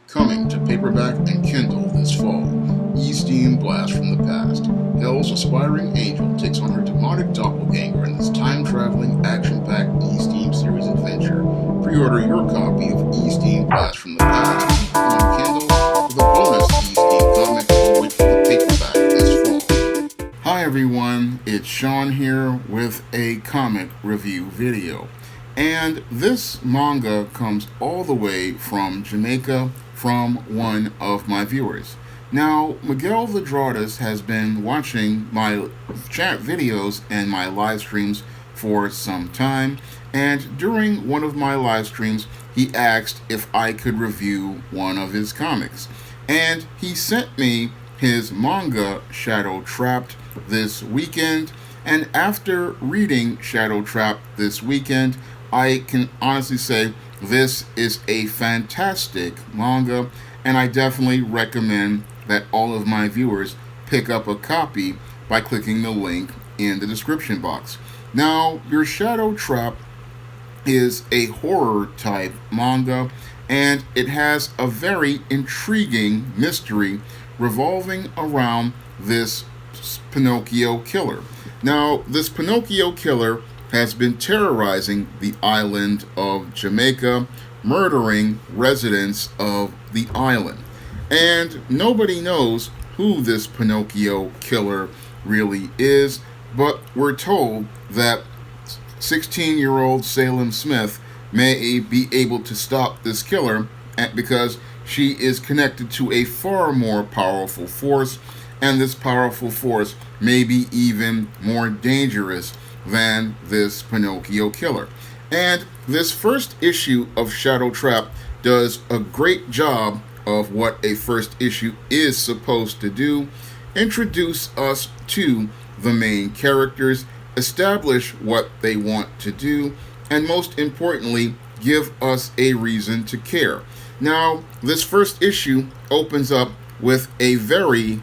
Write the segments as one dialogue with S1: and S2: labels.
S1: Coming to paperback and Kindle this fall, E-Steam Blast from the Past. Hell's aspiring angel takes on her demonic doppelganger in this time-traveling, action-packed E-Steam series adventure. Pre-order your copy of E-Steam Blast from the Past on Kindle with a bonus E-Steam comic or for the paperback this fall. Hi everyone, it's Shawn here with a comic review video. And this manga comes all the way from Jamaica from one of my viewers. Now, Miguel Ladradas has been watching my chat videos and my live streams for some time, and during one of my live streams, he asked if I could review one of his comics. And he sent me his manga, Shadow Trapped, this weekend, and after reading Shadow Trapped this weekend, I can honestly say this is a fantastic manga, and I definitely recommend that all of my viewers pick up a copy by clicking the link in the description box. Now, your Shadow Trap is a horror type manga, and it has a very intriguing mystery revolving around this Pinocchio killer. Now, this Pinocchio killer has been terrorizing the island of Jamaica, murdering residents of the island. And nobody knows who this Pinocchio killer really is, but we're told that 16-year-old Salem Smith may be able to stop this killer because she is connected to a far more powerful force, and this powerful force may be even more dangerous than this Pinocchio killer. And this first issue of Shadow Trap does a great job of what a first issue is supposed to do: introduce us to the main characters, establish what they want to do, and most importantly, give us a reason to care. Now, this first issue opens up with a very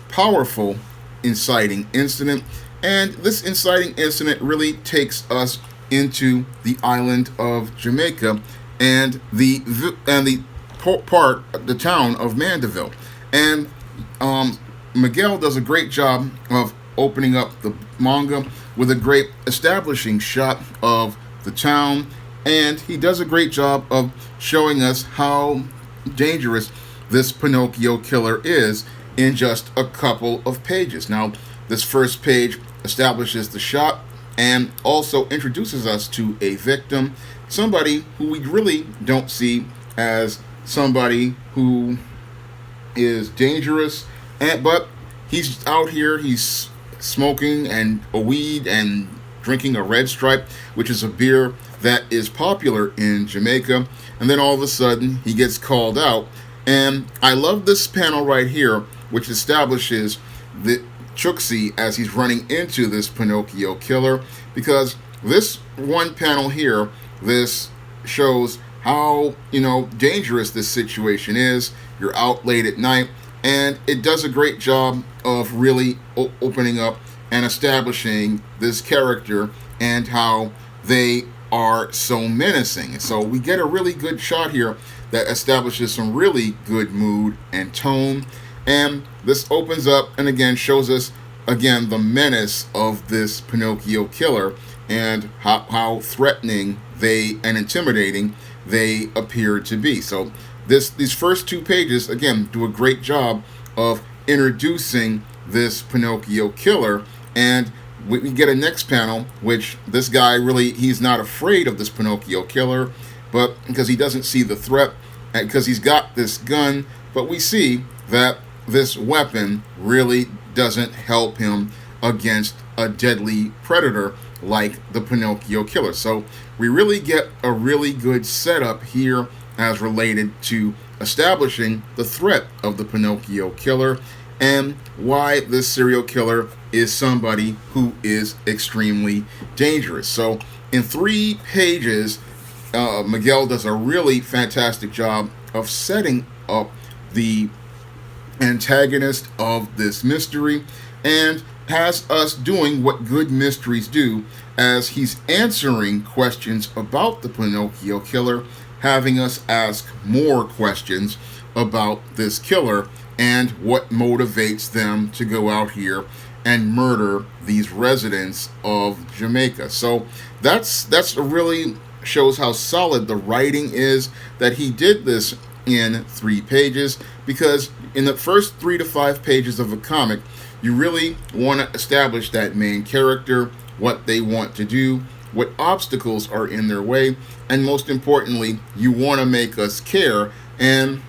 S1: powerful inciting incident, and this inciting incident really takes us into the island of Jamaica and the town of Mandeville. And Miguel does a great job of opening up the manga with a great establishing shot of the town, and he does a great job of showing us how dangerous this Pinocchio killer is in just a couple of pages. Now, this first page establishes the shot and also introduces us to a victim, somebody who we really don't see as somebody who is dangerous, but he's out here, he's smoking and a weed and drinking a Red Stripe, which is a beer that is popular in Jamaica, and then all of a sudden he gets called out. And I love this panel right here, which establishes the Chuxi as he's running into this Pinocchio killer, because this one panel here, this shows how, dangerous this situation is. You're out late at night, and it does a great job of really opening up and establishing this character and how they are so menacing. So we get a really good shot here that establishes some really good mood and tone. And this opens up and again shows us again the menace of this Pinocchio killer and how threatening and intimidating they appear to be. So these first two pages again do a great job of introducing this Pinocchio killer, and we get a next panel which this guy he's not afraid of this Pinocchio killer, but because he doesn't see the threat and because he's got this gun, but we see that this weapon really doesn't help him against a deadly predator like the Pinocchio killer. So we really get a really good setup here as related to establishing the threat of the Pinocchio killer and why this serial killer is somebody who is extremely dangerous. So in 3 pages, Miguel does a really fantastic job of setting up the antagonist of this mystery and has us doing what good mysteries do as he's answering questions about the Pinocchio killer, having us ask more questions about this killer and what motivates them to go out here and murder these residents of Jamaica. So that's really shows how solid the writing is, that he did this in 3 pages, because in the first 3 to 5 pages of a comic, you really want to establish that main character, what they want to do, what obstacles are in their way, and most importantly, you want to make us care. And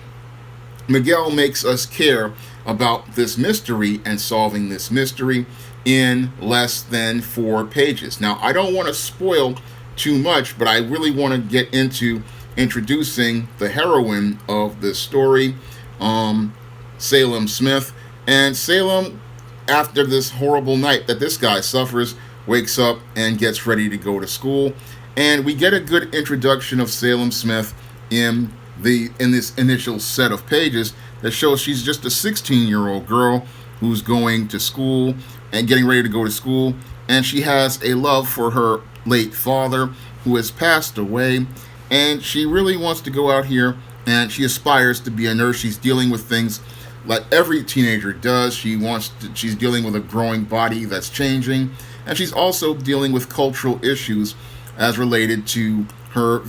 S1: Miguel makes us care about this mystery and solving this mystery in less than 4 pages. Now, I don't want to spoil too much, but I really want to get into introducing the heroine of this story, Salem Smith. And Salem, after this horrible night that this guy suffers, wakes up and gets ready to go to school. And we get a good introduction of Salem Smith in this initial set of pages that shows she's just a 16-year-old girl who's going to school and getting ready to go to school, and she has a love for her late father who has passed away, and she really wants to go out here and she aspires to be a nurse. She's dealing with things like every teenager does. She's dealing with a growing body that's changing, and she's also dealing with cultural issues as related to her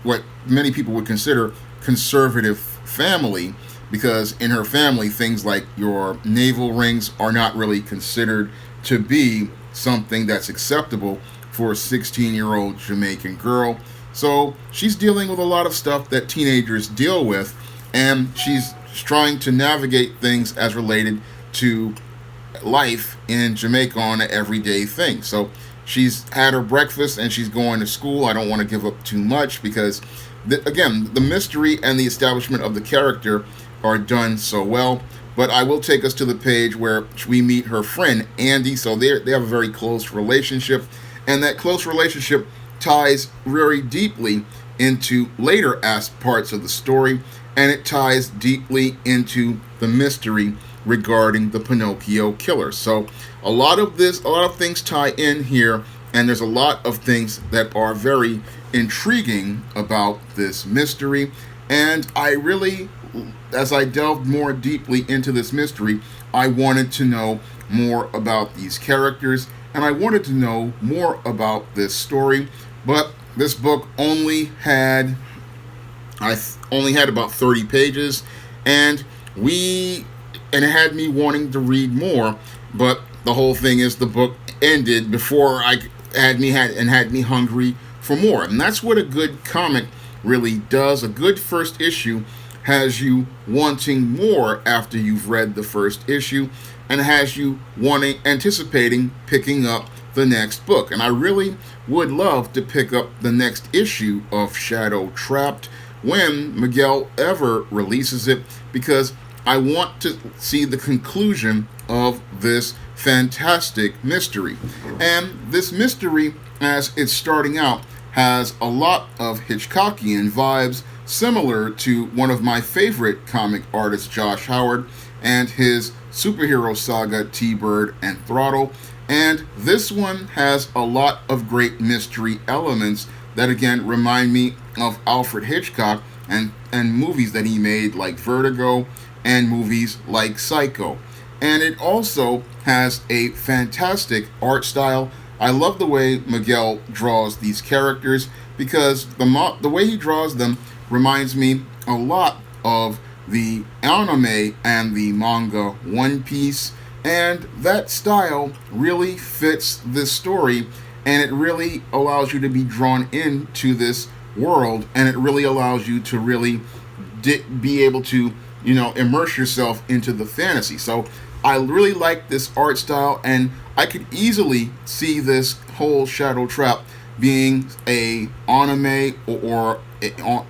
S1: what many people would consider conservative family, because in her family things like your navel rings are not really considered to be something that's acceptable for a 16-year-old Jamaican girl. So she's dealing with a lot of stuff that teenagers deal with, and she's trying to navigate things as related to life in Jamaica on an everyday thing. So she's had her breakfast and she's going to school. I don't want to give up too much because, again, the mystery and the establishment of the character are done so well. But I will take us to the page where we meet her friend, Andy. So they have a very close relationship, and that close relationship ties very deeply into later parts of the story, and it ties deeply into the mystery regarding the Pinocchio killer. So a lot of things tie in here, and there's a lot of things that are very intriguing about this mystery. And I really, as I delved more deeply into this mystery, I wanted to know more about these characters, and I wanted to know more about this story. But this book only had about 30 pages, and it had me wanting to read more, but the whole thing is the book ended before had me hungry for more. And that's what a good comic really does. A good first issue has you wanting more after you've read the first issue, and has you anticipating picking up the next book. And I really would love to pick up the next issue of Shadow Trapped when Miguel ever releases it, because I want to see the conclusion of this fantastic mystery. And this mystery, as it's starting out, has a lot of Hitchcockian vibes, similar to one of my favorite comic artists, Josh Howard, and his superhero saga, T-Bird and Throttle. And this one has a lot of great mystery elements that, again, remind me of Alfred Hitchcock and movies that he made like Vertigo and movies like Psycho. And it also has a fantastic art style. I love the way Miguel draws these characters, because the way he draws them reminds me a lot of the anime and the manga One Piece, and that style really fits this story, and it really allows you to be drawn into this world, and it really allows you to really be able to, immerse yourself into the fantasy. So I really like this art style, and I could easily see this whole Shadow Trap being a anime or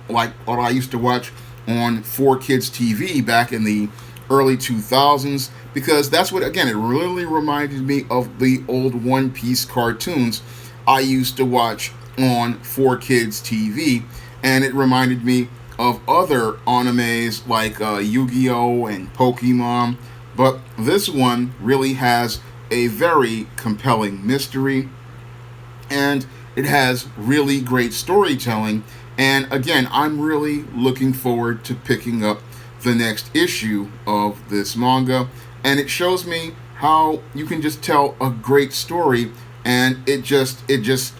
S1: like what I used to watch on 4Kids TV back in the early 2000s, because that's what, again, it really reminded me of the old One Piece cartoons I used to watch on 4Kids TV, and it reminded me of other animes like Yu-Gi-Oh! And Pokemon. But this one really has a very compelling mystery, and it has really great storytelling, And again, I'm really looking forward to picking up the next issue of this manga. And it shows me how you can just tell a great story, and it just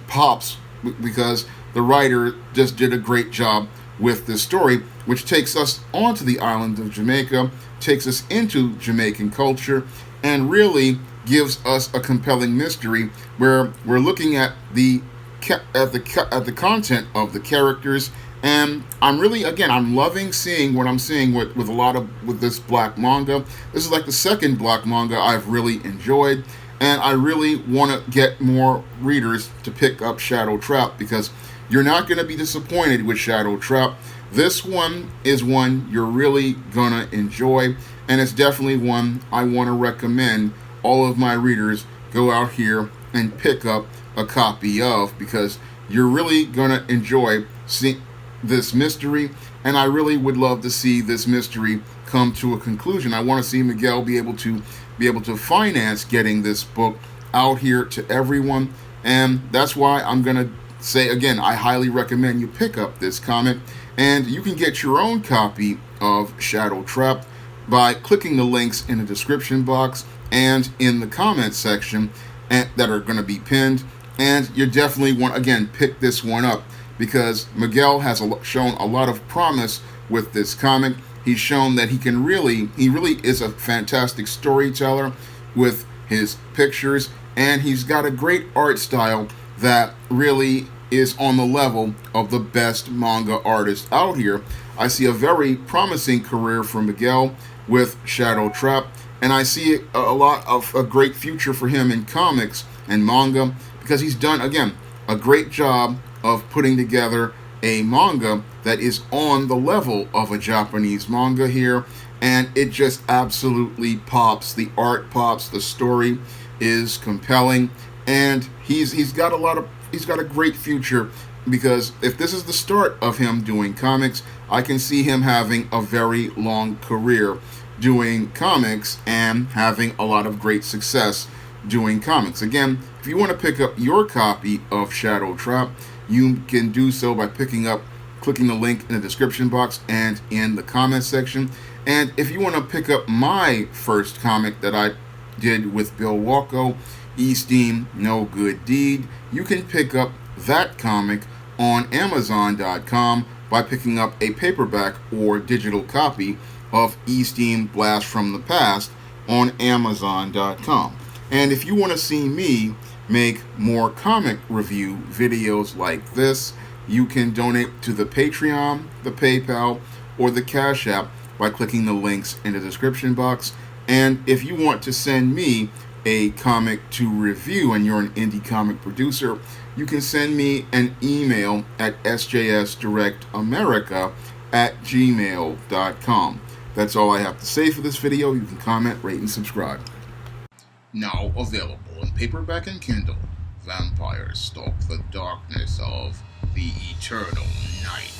S1: pops because the writer just did a great job with this story, which takes us onto the island of Jamaica, takes us into Jamaican culture, and really gives us a compelling mystery where we're looking at the content of the characters. And I'm loving seeing what I'm seeing with this black manga. This is like the second black manga I've really enjoyed, and I really want to get more readers to pick up Shadow Trap, because you're not going to be disappointed with Shadow Trap. This one is one you're really going to enjoy, and it's definitely one I want to recommend all of my readers go out here and pick up a copy of, because you're really going to enjoy this mystery, and I really would love to see this mystery come to a conclusion. I want to see Miguel be able to finance getting this book out here to everyone, and that's why I'm going to say again, I highly recommend you pick up this comic, and you can get your own copy of Shadow Trap by clicking the links in the description box and in the comment section that are going to be pinned. And you definitely want, again, pick this one up, because Miguel has shown a lot of promise with this comic. He's shown that he really is a fantastic storyteller with his pictures, and he's got a great art style that really is on the level of the best manga artists out here. I see a very promising career for Miguel with Shadow Trap, and I see a lot of a great future for him in comics and manga, because he's done, again, a great job of putting together a manga that is on the level of a Japanese manga here, and it just absolutely pops. The art pops, the story is compelling, and he's got a great future, because if this is the start of him doing comics, I can see him having a very long career doing comics and having a lot of great success doing comics. Again, if you want to pick up your copy of Shadow Trap, you can do so by clicking the link in the description box and in the comment section. And if you want to pick up my first comic that I did with Bill Walko, Esteem No Good Deed, you can pick up that comic on Amazon.com by picking up a paperback or digital copy of Esteem Blast from the Past on Amazon.com. And if you want to see me make more comic review videos like this, you can donate to the Patreon, the PayPal, or the Cash App by clicking the links in the description box. And if you want to send me a comic to review and you're an indie comic producer, you can send me an email at sjsdirectamerica@gmail.com. That's all I have to say for this video. You can comment, rate, and subscribe. Now available in paperback and Kindle, Vampires Stalk the Darkness of the Eternal Night.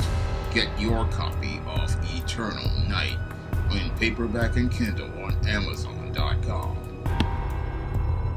S1: Get your copy of Eternal Night in paperback and Kindle on Amazon.com.